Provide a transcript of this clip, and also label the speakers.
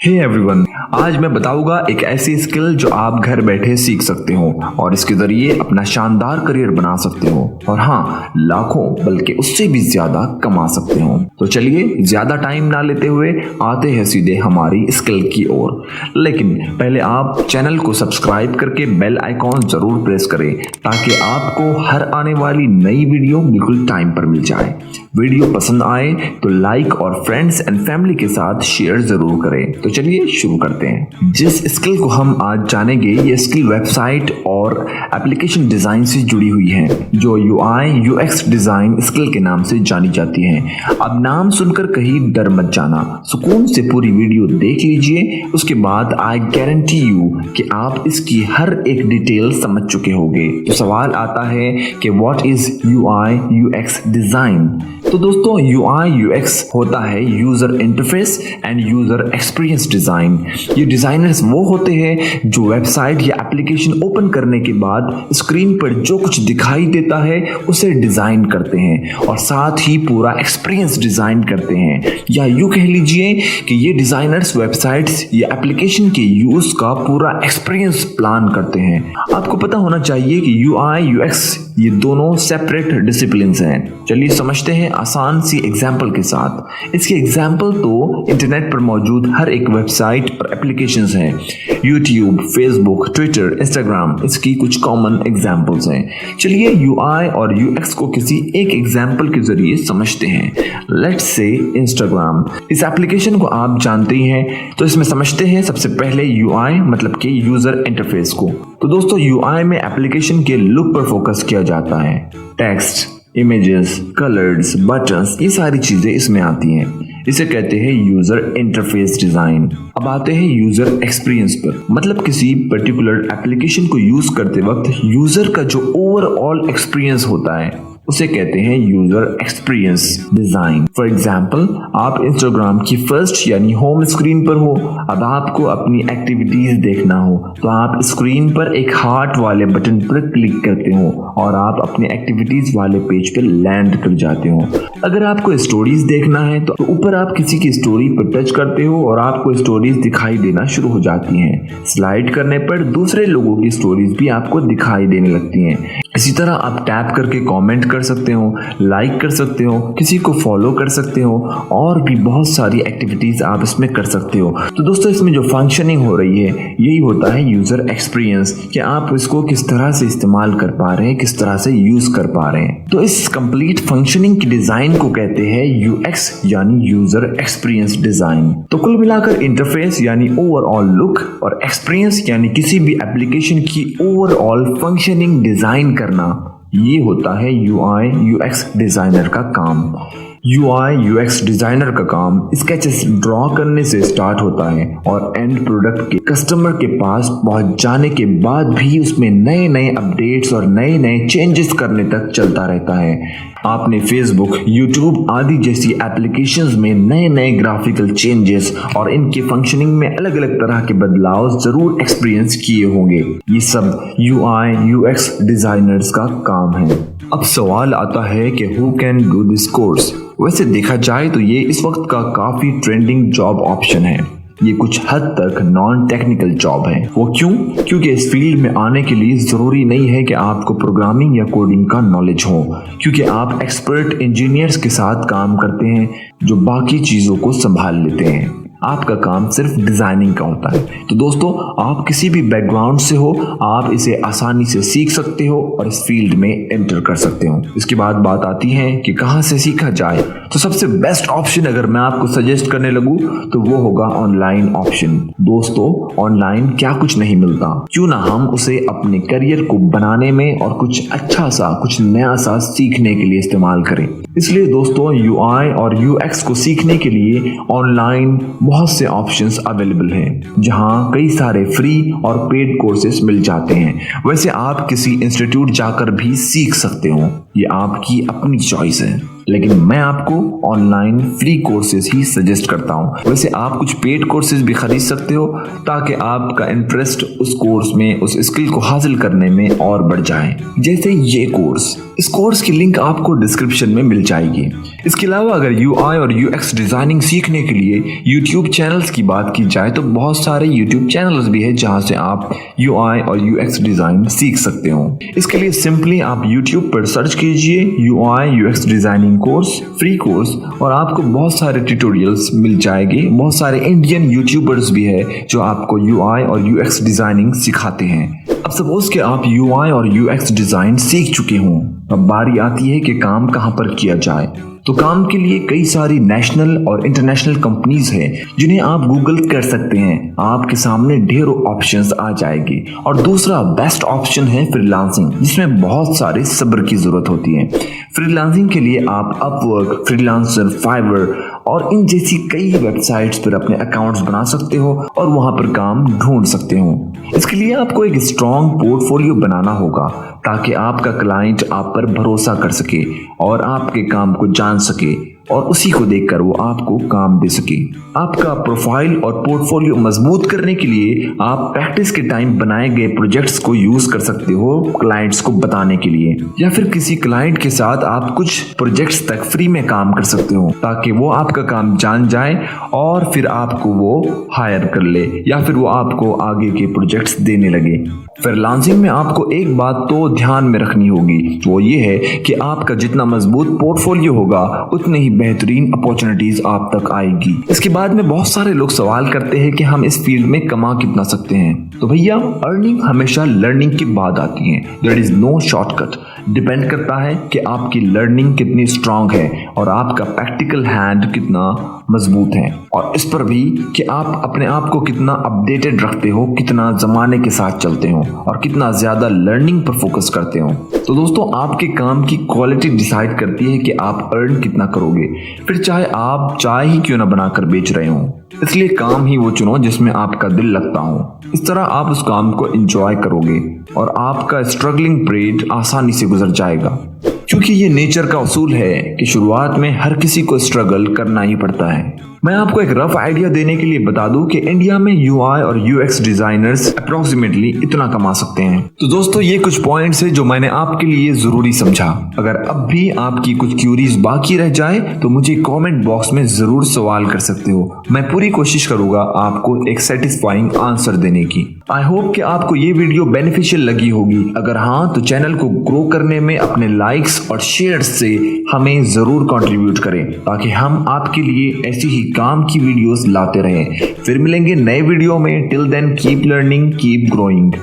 Speaker 1: Hey everyone, आज मैं बताऊंगा एक ऐसी स्किल जो आप घर बैठे सीख सकते हो और इसके जरिए अपना शानदार करियर बना सकते हो और हाँ, लाखों बल्कि उससे भी ज्यादा कमा सकते हो। तो चलिए ज्यादा टाइम ना लेते हुए आते हैं सीधे हमारी स्किल की ओर। लेकिन पहले आप चैनल को सब्सक्राइब करके बेल आइकॉन जरूर प्रेस करें ताकि आपको हर आने वाली नई वीडियो बिल्कुल टाइम पर मिल जाए। वीडियो पसंद आए तो लाइक और फ्रेंड्स एंड फैमिली के साथ शेयर जरूर करें। तो चलिए शुरू करते हैं। जिस स्किल को हम आज जानेंगे ये स्किल वेबसाइट और एप्लीकेशन डिजाइन से जुड़ी हुई है जो UI UX डिजाइन स्किल के नाम से जानी जाती है। अब नाम सुनकर कहीं डर मत जाना, सुकून से पूरी वीडियो देख लीजिए, उसके बाद आई गारंटी यू कि आप इसकी हर एक डिटेल समझ चुके होंगे। तो सवाल आता है कि what is UI UX design. तो दोस्तों UI UX होता है user interface and user experience design. ये डिजाइनर्स वो होते हैं जो वेबसाइट या एप्लीकेशन ओपन करने के बाद स्क्रीन पर जो कुछ दिखाई देता है उसे डिजाइन करते हैं और साथ ही पूरा एक्सपीरियंस डिजाइन करते हैं, या यूं कह लीजिए कि ये डिजाइनर्स वेबसाइट्स या एप्लीकेशन के यूज का पूरा एक्सपीरियंस प्लान करते हैं। आपको पता होना चाहिए कि UI UX ये दोनों सेपरेट डिसिप्लिन्स हैं। चलिए समझते हैं आसान सी एग्जाम्पल के साथ। इसके एग्जाम्पल तो इंटरनेट पर मौजूद हर एक वेबसाइट और एप्लीकेशंस हैं। यूट्यूब, फेसबुक, ट्विटर, इंस्टाग्राम इसकी कुछ कॉमन एग्जाम्पल्स हैं। चलिए UI और UX को किसी एक एग्जाम्पल के जरिए समझते हैं। Let's say Instagram. इस एप्लीकेशन को आप जानते ही हैं, तो इसमें समझते हैं सबसे पहले UI मतलब कि यूजर इंटरफेस को। तो दोस्तों UI में एप्लीकेशन के लुक पर फोकस किया जाता है। टेक्स्ट, इमेजेस, कलर्स, बटन्स, ये सारी चीजें इसमें आती हैं। इसे कहते हैं यूजर इंटरफेस डिजाइन। अब आते हैं यूजर एक्सपीरियंस पर, मतलब किसी पर्टिकुलर एप्लीकेशन को यूज करते वक्त यूजर का जो ओवरऑल एक्सपीरियंस होता है उसे कहते हैं user experience design. For example, आप इंस्टाग्राम की फर्स्ट यानी होम स्क्रीन पर हो। अब आपको अपनी एक्टिविटीज देखना हो तो आप स्क्रीन पर एक हार्ट वाले बटन पर क्लिक करते हो और आप अपने एक्टिविटीज वाले पेज पर लैंड कर जाते हो। अगर आपको स्टोरीज देखना है तो ऊपर आप किसी की स्टोरी पर टच करते हो और आपको स्टोरीज दिखाई देना शुरू हो जाती हैं। स्लाइड करने पर दूसरे लोगों की स्टोरीज भी आपको दिखाई देने लगती हैं। इसी तरह आप टैप करके कमेंट कर सकते हो, लाइक कर सकते हो, किसी को फॉलो कर सकते हो और भी बहुत सारी एक्टिविटीज आप इसमें कर सकते हो। तो दोस्तों इसमें जो फंक्शनिंग हो रही है यही होता है यूजर एक्सपीरियंस, कि आप इसको किस तरह से इस्तेमाल कर पा रहे हैं, किस तरह से यूज कर पा रहे हैं। तो इस कंप्लीट फंक्शनिंग की डिजाइन को कहते हैं UX यानी यूजर एक्सपीरियंस डिजाइन। तो कुल मिलाकर इंटरफेस यानी ओवरऑल लुक और एक्सपीरियंस यानी किसी भी एप्लीकेशन की ओवरऑल फंक्शनिंग डिजाइन करना, ये होता है UI UX डिजाइनर का काम। UI UX डिजाइनर का काम स्केचेस ड्रॉ करने से स्टार्ट होता है और एंड प्रोडक्ट के कस्टमर के पास पहुंच जाने के बाद भी उसमें नए नए अपडेट्स और नए नए चेंजेस करने तक चलता रहता है। आपने फेसबुक, यूट्यूब आदि जैसी एप्लीकेशंस में नए नए ग्राफिकल चेंजेस और इनके फंक्शनिंग में अलग अलग तरह के बदलाव जरूर एक्सपीरियंस किए होंगे। ये सब UI UX डिजाइनर्स का काम है। अब सवाल आता है कि who can do this course. वैसे देखा जाए तो ये इस वक्त का काफी ट्रेंडिंग जॉब ऑप्शन है। ये कुछ हद तक नॉन टेक्निकल जॉब है। वो क्यों? क्योंकि इस फील्ड में आने के लिए जरूरी नहीं है कि आपको प्रोग्रामिंग या कोडिंग का नॉलेज हो, क्योंकि आप एक्सपर्ट इंजीनियर्स के साथ काम करते हैं जो बाकी चीजों को संभाल लेते हैं। आपका काम सिर्फ डिजाइनिंग का होता है। तो दोस्तों आप किसी भी बैकग्राउंड से हो, आप इसे आसानी से सीख सकते हो और इस फील्ड में एंटर कर सकते हो। इसके बाद बात आती है कि कहां से सीखा जाए। तो सबसे बेस्ट ऑप्शन अगर मैं आपको सजेस्ट करने लगूं तो वो होगा ऑनलाइन ऑप्शन। दोस्तों ऑनलाइन क्या कुछ नहीं मिलता, क्यों ना हम उसे अपने करियर को बनाने में और कुछ अच्छा सा, कुछ नया सा सीखने के लिए इस्तेमाल करें। इसलिए दोस्तों UI और UX को सीखने के लिए ऑनलाइन बहुत से ऑप्शंस अवेलेबल हैं, जहां कई सारे फ्री और पेड कोर्सेज मिल जाते हैं। वैसे आप किसी इंस्टीट्यूट जाकर भी सीख सकते हो, ये आपकी अपनी चॉइस है। लेकिन मैं आपको ऑनलाइन फ्री कोर्सेज ही सजेस्ट करता हूँ। वैसे आप कुछ पेड कोर्सेज भी खरीद सकते हो ताकि आपका इंटरेस्ट उस कोर्स में, उस स्किल को हासिल करने में और बढ़ जाए। जैसे ये कोर्स, इस कोर्स की लिंक आपको डिस्क्रिप्शन में मिल जाएगी। इसके अलावा अगर UI और UX डिजाइनिंग सीखने के लिए YouTube चैनल्स की बात की जाए तो बहुत सारे YouTube चैनल्स भी है जहां से आप UI और UX डिजाइन सीख सकते हो। इसके लिए सिंपली आप YouTube पर सर्च कीजिए UI UX designing course, free course, और आपको बहुत सारे ट्यूटोरियल्स मिल जाएंगे। बहुत सारे इंडियन यूट्यूबर्स भी है जो आपको UI और UX डिजाइनिंग सिखाते हैं। अब सपोज कि आप UI और UX डिजाइन सीख चुके हों, अब बारी आती है कि काम कहां पर किया जाए। तो काम के लिए कई सारी नेशनल और इंटरनेशनल कंपनीज हैं जिन्हें आप गूगल कर सकते हैं। आपके सामने ढेरों ऑप्शंस आ जाएगी। और दूसरा बेस्ट ऑप्शन है फ्रीलांसिंग, जिसमें बहुत सारे सब्र की जरूरत होती है। फ्रीलांसिंग के लिए आप अपवर्क, फ्रीलांसर, फाइवर और इन जैसी कई वेबसाइट्स पर अपने अकाउंट्स बना सकते हो और वहां पर काम ढूंढ सकते हो। इसके लिए आपको एक स्ट्रॉन्ग पोर्टफोलियो बनाना होगा ताकि आपका क्लाइंट आप पर भरोसा कर सके और आपके काम को जान सके और उसी को देखकर वो आपको काम दे सके। आपका प्रोफाइल और पोर्टफोलियो मजबूत करने के लिए आप प्रैक्टिस के टाइम बनाए गए प्रोजेक्ट्स को यूज कर सकते हो क्लाइंट्स को बताने के लिए, या फिर किसी क्लाइंट के साथ आप कुछ प्रोजेक्ट्स तक फ्री में काम कर सकते हो ताकि वो आपका काम जान जाए और फिर आपको वो हायर कर ले या फिर वो आपको आगे के प्रोजेक्ट्स देने लगे। फ्रीलांसिंग में आपको एक बात तो ध्यान में रखनी होगी, वो ये है कि आपका जितना मजबूत पोर्टफोलियो होगा उतनी ही बेहतरीन अपॉर्चुनिटीज आप तक आएगी। इसके बाद में बहुत सारे लोग सवाल करते हैं कि हम इस फील्ड में कमा कितना सकते हैं। तो भैया, अर्निंग हमेशा लर्निंग के बाद आती है। There is no shortcut. Depend करता है कि आपकी लर्निंग कितनी स्ट्रांग है और आपका प्रैक्टिकल हैंड कितना मजबूत है, और इस पर भी कि आप अपने आप को कितना अपडेटेड रखते हो, कितना जमाने के साथ चलते हो और कितना ज्यादा लर्निंग पर फोकस करते हो। तो दोस्तों, आपके काम की क्वालिटी डिसाइड करती है कि आप अर्न कितना करोगे, फिर चाहे आप चाय ही क्यों ना बनाकर बेच रहे हो। इसलिए काम ही वो चुनो जिसमें आपका दिल लगता हो। इस तरह आप उस काम को एंजॉय करोगे और आपका स्ट्रगलिंग पीरियड आसानी से गुजर जाएगा, क्योंकि ये नेचर का उसूल है कि शुरुआत में हर किसी को स्ट्रगल करना ही पड़ता है। मैं आपको एक रफ आइडिया देने के लिए बता दूं कि इंडिया में UI और UX डिजाइनर्स अप्रोक्सीमेटली इतना कमा सकते हैं। तो दोस्तों, ये कुछ पॉइंट्स हैं जो मैंने आपके लिए जरूरी समझा। अगर अब भी आपकी कुछ क्यूरीज बाकी रह जाए तो मुझे कमेंट बॉक्स में जरूर सवाल कर सकते हो। मैं पूरी कोशिश करूंगा आपको एक सेटिस्फाइंग आंसर देने की। आई होप कि आपको ये वीडियो बेनिफिशियल लगी होगी। अगर हाँ, तो चैनल को ग्रो करने में अपने लाइक्स और शेयर से हमें जरूर कंट्रीब्यूट करें ताकि हम आपके लिए ऐसी ही काम की वीडियोस लाते रहें। फिर मिलेंगे नए वीडियो में। Till then keep learning, keep growing.